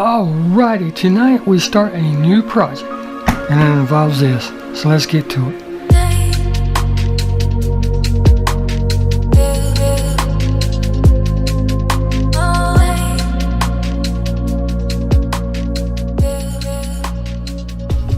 Alrighty, tonight we start a new project, and it involves this, so let's get to it.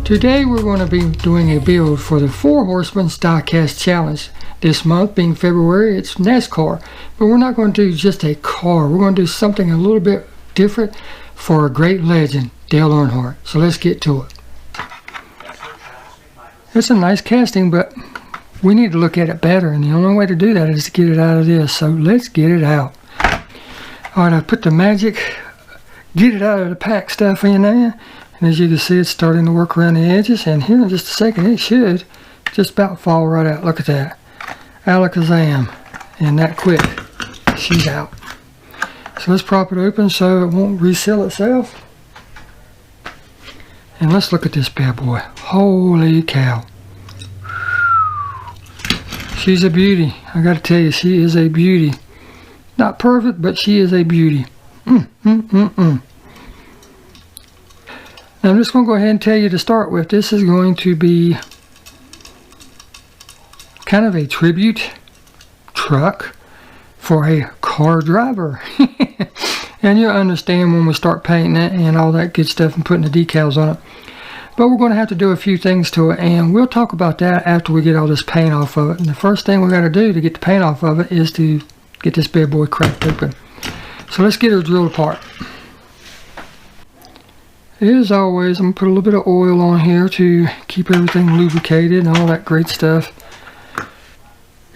Today we're going to be doing a build for the Four Horsemen Diecast Challenge. This month being February, it's NASCAR, but we're not going to do just a car. We're going to do something a little bit different for a great legend, Dale Earnhardt. So let's get to it. It's a nice casting, but we need to look at it better, and the only way to do that is to get it out of this. So let's get it out. Alright, I put the magic get it out of the pack stuff in there, and as you can see, it's starting to work around the edges, and here in just a second it should just about fall right out. Look at that. Alakazam, and that quick, she's out. So let's prop it open so it won't reseal itself. And let's look at this bad boy. Holy cow. She's a beauty. I gotta tell you, she is a beauty. Not perfect, but she is a beauty. Now I'm just going to go ahead and tell you to start with, this is going to be kind of a tribute truck for a car driver. And you'll understand when we start painting it and all that good stuff and putting the decals on it. But we're going to have to do a few things to it, and we'll talk about that after we get all this paint off of it. And the first thing we got to do to get the paint off of it is to get this bad boy cracked open. So let's get her drilled apart. As always, I'm going to put a little bit of oil on here to keep everything lubricated and all that great stuff.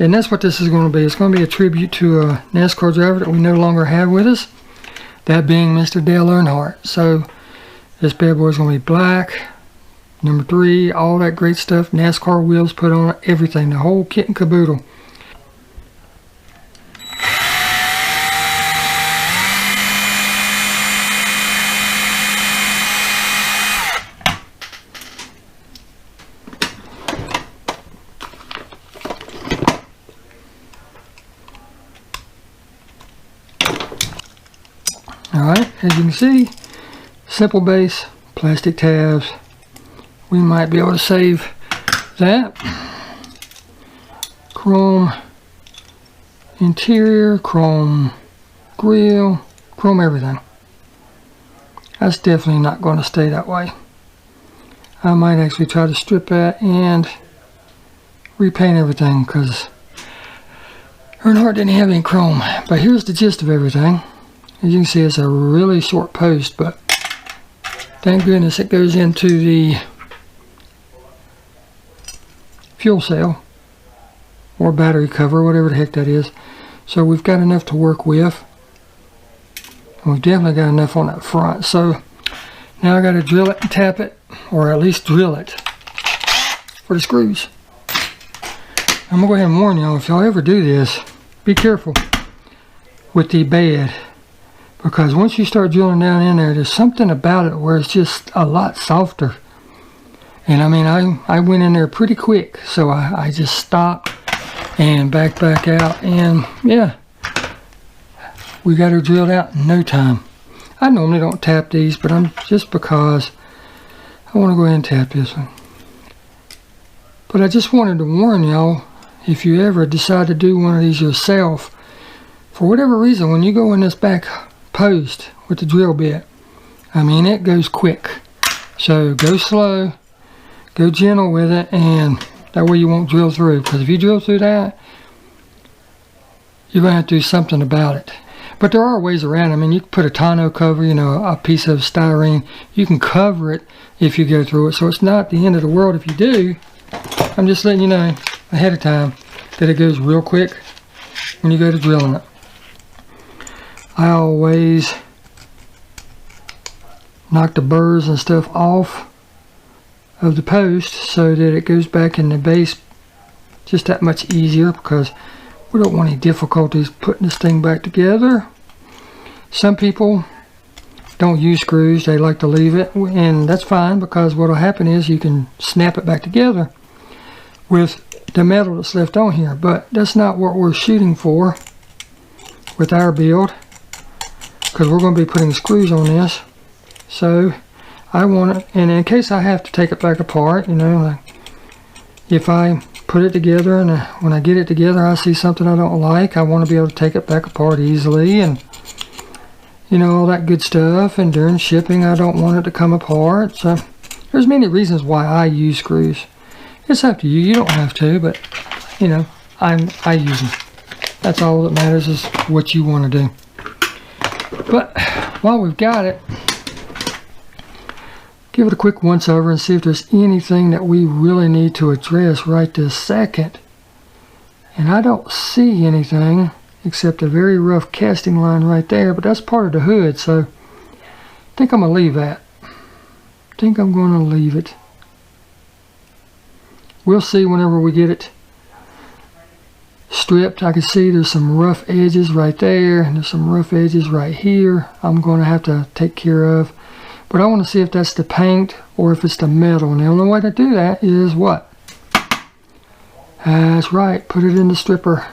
And that's what this is going to be. It's going to be a tribute to a NASCAR driver that we no longer have with us. That being Mr. Dale Earnhardt. So this bad boy is going to be black, number 3, all that great stuff. NASCAR wheels put on it, everything, the whole kit and caboodle. Alright, as you can see, simple base, plastic tabs. We might be able to save that. Chrome interior, chrome grill, chrome everything. That's definitely not going to stay that way. I might actually try to strip that and repaint everything, because Earnhardt didn't have any chrome. But here's the gist of everything. As you can see, it's a really short post, but thank goodness it goes into the fuel cell or battery cover, whatever the heck that is. So we've got enough to work with, and we've definitely got enough on that front. So now I got to drill it and tap it, or at least drill it for the screws. I'm gonna go ahead and warn y'all, if y'all ever do this, be careful with the bed. Because once you start drilling down in there, there's something about it where it's just a lot softer. And I mean, I went in there pretty quick, so I just stopped and back out, and yeah, we got her drilled out in no time. I normally don't tap these, but I'm just because I want to go ahead and tap this one. But I just wanted to warn y'all, if you ever decide to do one of these yourself, for whatever reason, when you go in this back post with the drill bit, I mean, it goes quick. So go slow, go gentle with it, and that way you won't drill through. Because if you drill through that, you're going to have to do something about it. But there are ways around. I mean, you can put a tonneau cover, you know, a piece of styrene. You can cover it if you go through it. So it's not the end of the world if you do. I'm just letting you know ahead of time that it goes real quick when you go to drilling it. I always knock the burrs and stuff off of the post so that it goes back in the base just that much easier, because we don't want any difficulties putting this thing back together. Some people don't use screws, they like to leave it, and that's fine, because what will happen is you can snap it back together with the metal that's left on here. But that's not what we're shooting for with our build, because we're going to be putting screws on this. So I want it, and in case I have to take it back apart, you know, like if I put it together and when I get it together I see something I don't like, I want to be able to take it back apart easily, and you know, all that good stuff. And during shipping I don't want it to come apart. So there's many reasons why I use screws. It's up to you. You don't have to, but you know, I use them. That's all that matters, is what you want to do. But while we've got it, give it a quick once over and see if there's anything that we really need to address right this second. And I don't see anything except a very rough casting line right there, but that's part of the hood, so I think I'm going to leave that. I think I'm going to leave it. We'll see whenever we get it stripped. I can see there's some rough edges right there, and there's some rough edges right here I'm going to have to take care of. But I want to see if that's the paint or if it's the metal. And the only way to do that is what? That's right, put it in the stripper.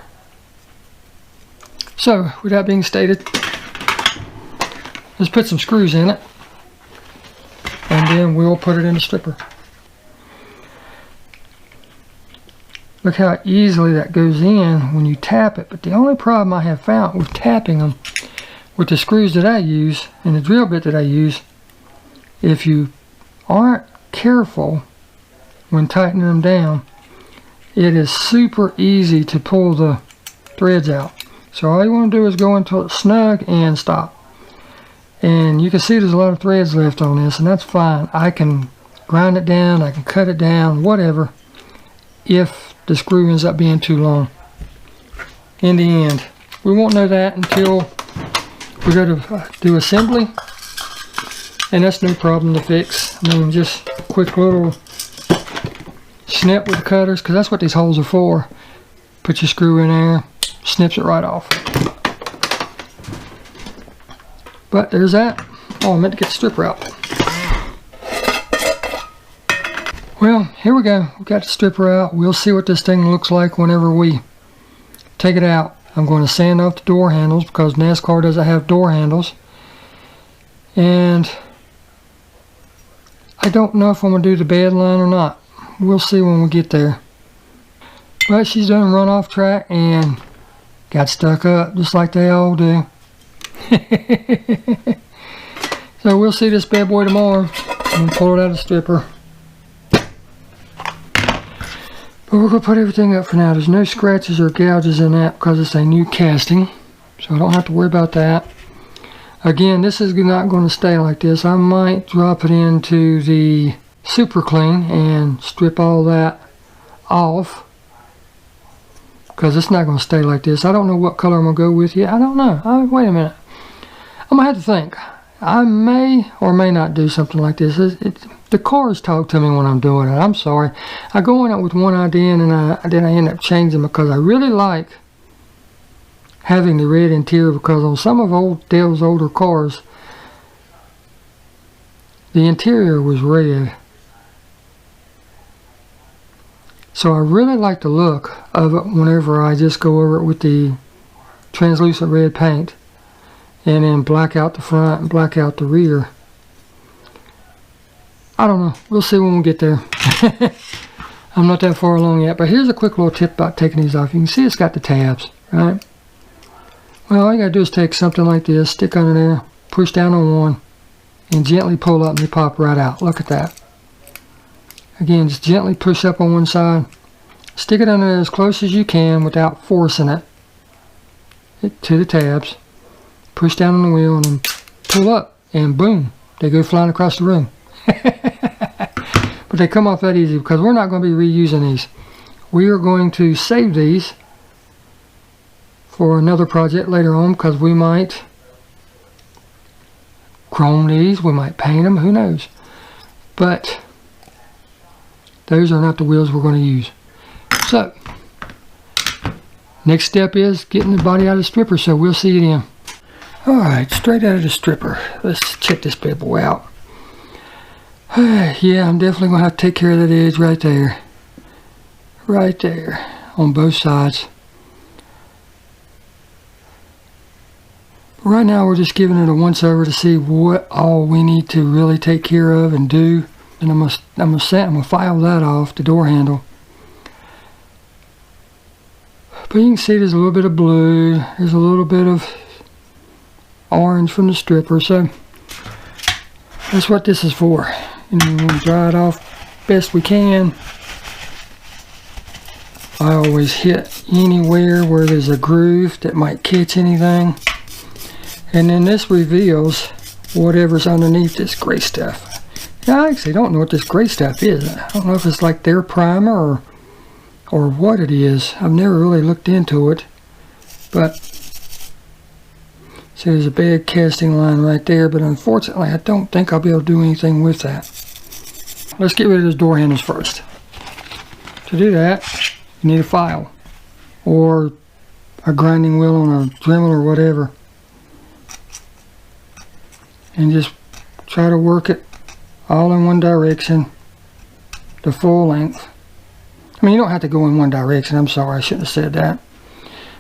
So, with that being stated, let's put some screws in it, and then we'll put it in the stripper. Look how easily that goes in when you tap it. But the only problem I have found with tapping them with the screws that I use and the drill bit that I use, if you aren't careful when tightening them down, it is super easy to pull the threads out. So all you want to do is go until it's snug and stop. And you can see there's a lot of threads left on this, and that's fine. I can grind it down, I can cut it down, whatever, if the screw ends up being too long. In the end, we won't know that until we go to do assembly, and that's no problem to fix. I mean, just a quick little snip with the cutters, because that's what these holes are for. Put your screw in there, snips it right off. But there's that. Oh, I meant to get the stripper out. Well, here we go. We've got the stripper out. We'll see what this thing looks like whenever we take it out. I'm going to sand off the door handles because NASCAR doesn't have door handles. And I don't know if I'm going to do the bed line or not. We'll see when we get there. But she's done run off track and got stuck up just like they all do. So we'll see this bad boy tomorrow and pull it out of the stripper. But we're going to put everything up for now. There's no scratches or gouges in that because it's a new casting, so I don't have to worry about that. Again, this is not going to stay like this. I might drop it into the super clean and strip all that off, because it's not going to stay like this. I don't know what color I'm going to go with yet. I don't know. Wait a minute. I'm going to have to think. I may or may not do something like this. The cars talk to me when I'm doing it. I'm sorry. I go in it with one idea, and then I end up changing because I really like having the red interior, because on some of Dale's older cars, the interior was red. So I really like the look of it whenever I just go over it with the translucent red paint and then black out the front and black out the rear. I don't know. We'll see when we get there. I'm not that far along yet, but here's a quick little tip about taking these off. You can see it's got the tabs, right? Well, all you gotta do is take something like this, stick under there, push down on one, and gently pull up and they pop right out. Look at that. Again, just gently push up on one side, stick it under there as close as you can without forcing it to the tabs, push down on the wheel and then pull up, and boom, they go flying across the room. But they come off that easy because we're not going to be reusing these. We are going to save these for another project later on, because we might chrome these, we might paint them, who knows. But those are not the wheels we're going to use. So next step is getting the body out of the stripper, so we'll see you then. Alright, straight out of the stripper. Let's check this bad boy out. Yeah, I'm definitely going to have to take care of that edge right there. Right there, on both sides. Right now we're just giving it a once over to see what all we need to really take care of and do. And I'm gonna file that off, the door handle. But you can see there's a little bit of blue, there's a little bit of orange from the stripper, so that's what this is for. And we want to dry it off best we can. I always hit anywhere where there's a groove that might catch anything. And then this reveals whatever's underneath this gray stuff. Now, I actually don't know what this gray stuff is. I don't know if it's like their primer or what it is. I've never really looked into it. But see, there's a bad casting line right there, but unfortunately I don't think I'll be able to do anything with that. Let's get rid of those door handles first. To do that, you need a file or a grinding wheel on a Dremel or whatever, and just try to work it all in one direction, the full length. I mean, you don't have to go in one direction. I'm sorry, I shouldn't have said that.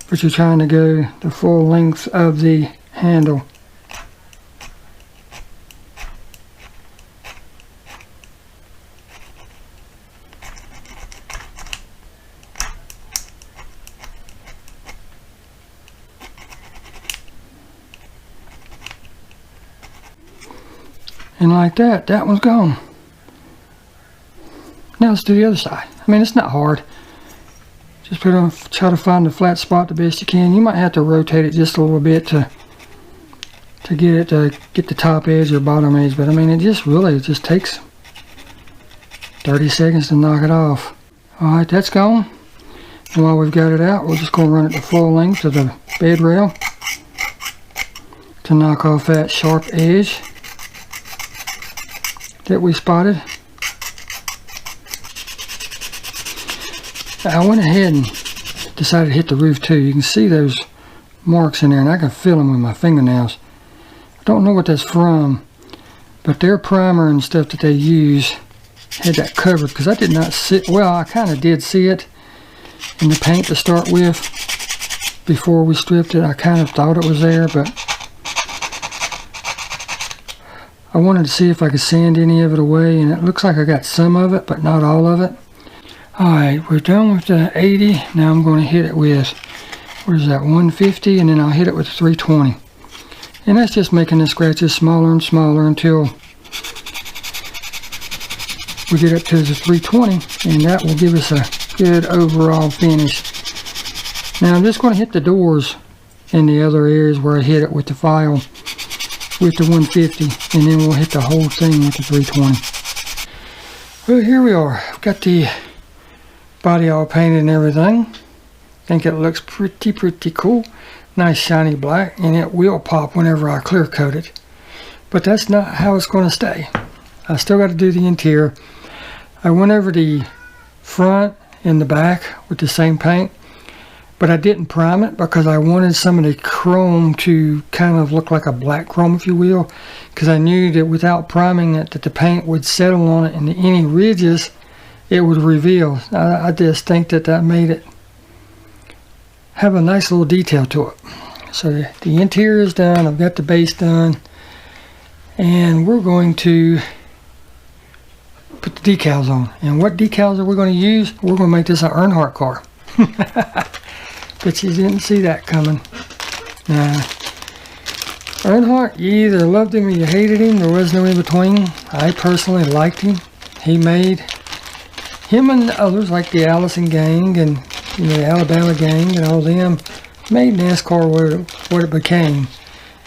But you're trying to go the full length of the handle. And like that, that one's gone. Now let's do the other side. I mean, it's not hard. Just try to find the flat spot the best you can. You might have to rotate it just a little bit to get it to get the top edge or bottom edge, but I mean, it just takes 30 seconds to knock it off. Alright, that's gone. And while we've got it out, we're just going to run it the full length of the bed rail to knock off that sharp edge that we spotted. I went ahead and decided to hit the roof too. You can see those marks in there, and I can feel them with my fingernails. I don't know what that's from, but their primer and stuff that they use had that covered, because I did not see, well, I kind of did see it in the paint to start with. Before we stripped it, I kind of thought it was there, but I wanted to see if I could sand any of it away, and it looks like I got some of it, but not all of it. Alright, we're done with the 80. Now I'm going to hit it with, what is that, 150, and then I'll hit it with 320. And that's just making the scratches smaller and smaller until we get up to the 320, and that will give us a good overall finish. Now I'm just going to hit the doors in the other areas where I hit it with the file with the 150, and then we'll hit the whole thing with the 320. Well, here we are. I've got the body all painted and everything. I think it looks pretty cool. Nice shiny black, and it will pop whenever I clear coat it. But that's not how it's going to stay. I still got to do the interior. I went over the front and the back with the same paint, but I didn't prime it because I wanted some of the chrome to kind of look like a black chrome, if you will, because I knew that without priming it, that the paint would settle on it, and any ridges it would reveal. I just think that that made it have a nice little detail to it. So the interior is done. I've got the base done, and we're going to put the decals on. And what decals are we going to use? We're going to make this an Earnhardt car. Bet you didn't see that coming. Nah. Earnhardt, you either loved him or you hated him. There was no in between. I personally liked him. He made him and others like the Allison gang and the Alabama gang and all them made NASCAR what it became.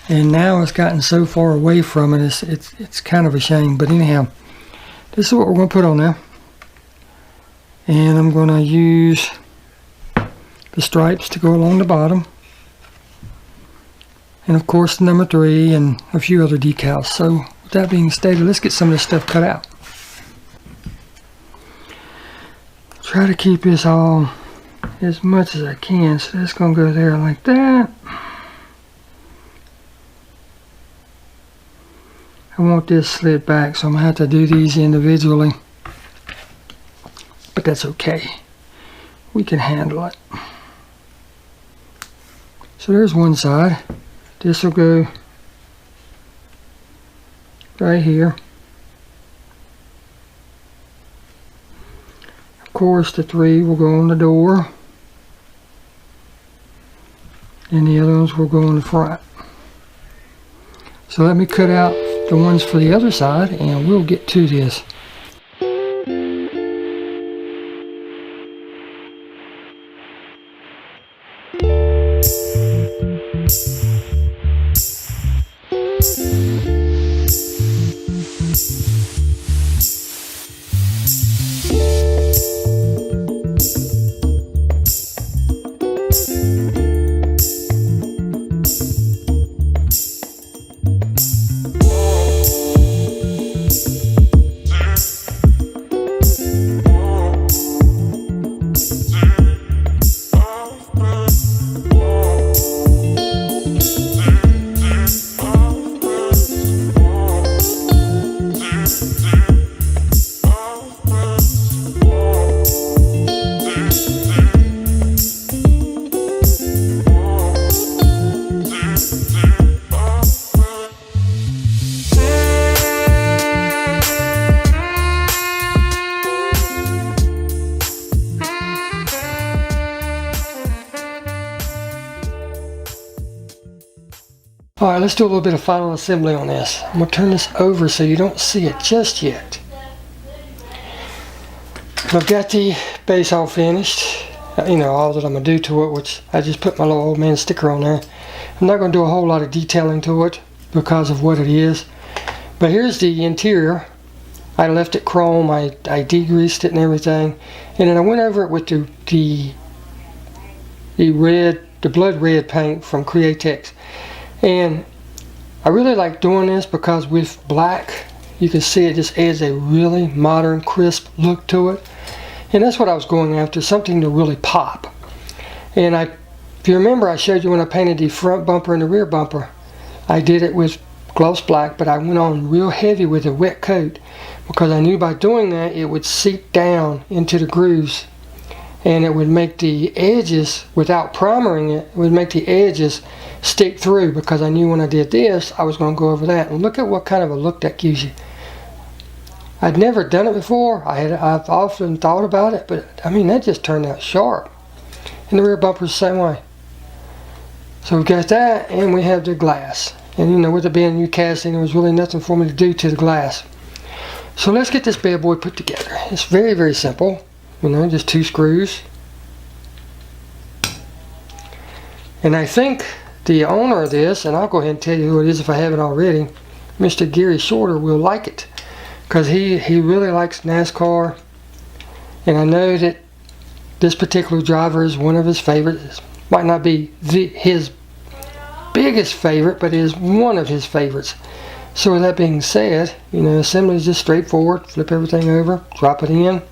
And now it's gotten so far away from it, it's kind of a shame. But anyhow, this is what we're going to put on there. And I'm going to use the stripes to go along the bottom. And of course the number 3 and a few other decals. So with that being stated, let's get some of this stuff cut out. Try to keep this all as much as I can. So that's going to go there like that. I want this slid back, so I'm going to have to do these individually. But that's okay. We can handle it. So there's one side. This will go right here. Of course, the 3 will go on the door, and the other ones will go on the front. So let me cut out the ones for the other side, and we'll get to this. Alright, let's do a little bit of final assembly on this. I'm going to turn this over so you don't see it just yet. I've got the base all finished. You know, all that I'm going to do to it, which I just put my little old man sticker on there. I'm not going to do a whole lot of detailing to it because of what it is. But here's the interior. I left it chrome, I degreased it and everything. And then I went over it with the blood red paint from Createx. And I really like doing this because with black, you can see it just adds a really modern, crisp look to it. And that's what I was going after, something to really pop. And if you remember, I showed you when I painted the front bumper and the rear bumper, I did it with gloss black, but I went on real heavy with a wet coat because I knew by doing that it would seep down into the grooves. And it would make the edges, without primering it, would make the edges stick through, because I knew when I did this, I was going to go over that. And look at what kind of a look that gives you. I'd never done it before. I've often thought about it, but I mean, that just turned out sharp. And the rear bumper's the same way. So we've got that, and we have the glass. And you know, with it being new casting, there was really nothing for me to do to the glass. So let's get this bad boy put together. It's very, very simple. You know, just 2 screws. And I think the owner of this, and I'll go ahead and tell you who it is if I haven't already, Mr. Gary Shorter, will like it. Because he really likes NASCAR. And I know that this particular driver is one of his favorites. Might not be his biggest favorite, but is one of his favorites. So with that being said, you know, assembly is just straightforward. Flip everything over, drop it in.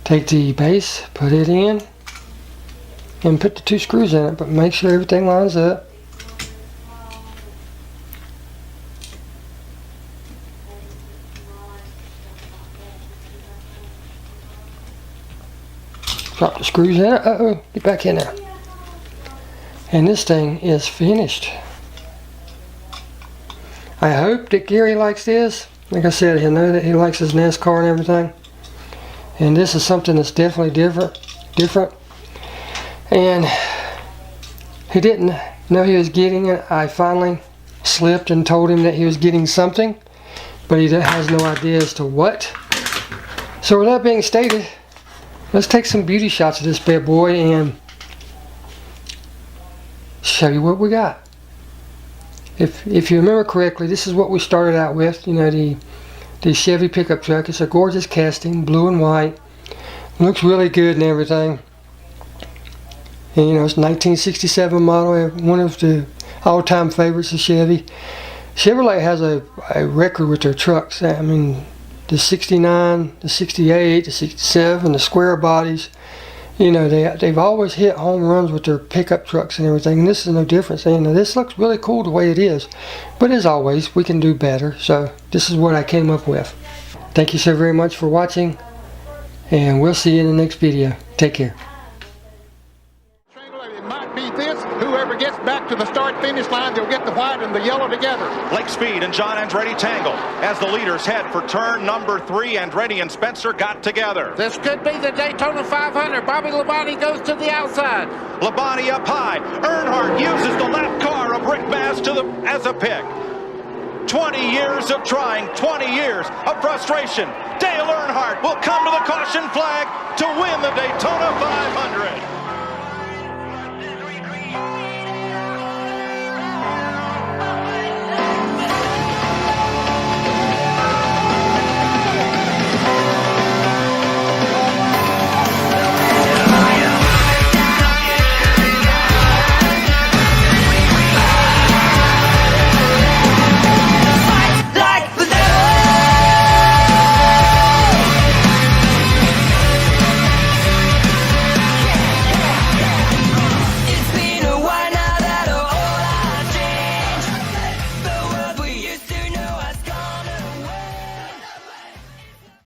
Take the base, put it in, and put the 2 screws in it, but make sure everything lines up. Drop the screws in it. Uh-oh, get back in there. And this thing is finished. I hope that Gary likes this. Like I said, he'll know that he likes his NASCAR and everything. And this is something that's definitely different. And he didn't know he was getting it. I finally slipped and told him that he was getting something, but he has no idea as to what. So with that being stated, let's take some beauty shots of this bad boy and show you what we got. If you remember correctly, this is what we started out with. You know, the Chevy pickup truck. It's a gorgeous casting, blue and white. Looks really good and everything. And you know, it's 1967 model, one of the all-time favorites of Chevy. Chevrolet has a record with their trucks. I mean, the 69, the 68, the 67, the square bodies. You know, they've always hit home runs with their pickup trucks and everything. And this is no different. You know, this looks really cool the way it is. But as always, we can do better. So this is what I came up with. Thank you so very much for watching. And we'll see you in the next video. Take care. It might be this. Whoever gets back to to the start-finish line. They'll get the white and the yellow together. Lake Speed and John Andretti tangle as the leaders head for turn number 3. Andretti and Spencer got together. This could be the Daytona 500. Bobby Labonte goes to the outside. Labonte up high. Earnhardt uses the lap car of Rick Mast as a pick. 20 years of trying, 20 years of frustration. Dale Earnhardt will come to the caution flag to win the Daytona 500.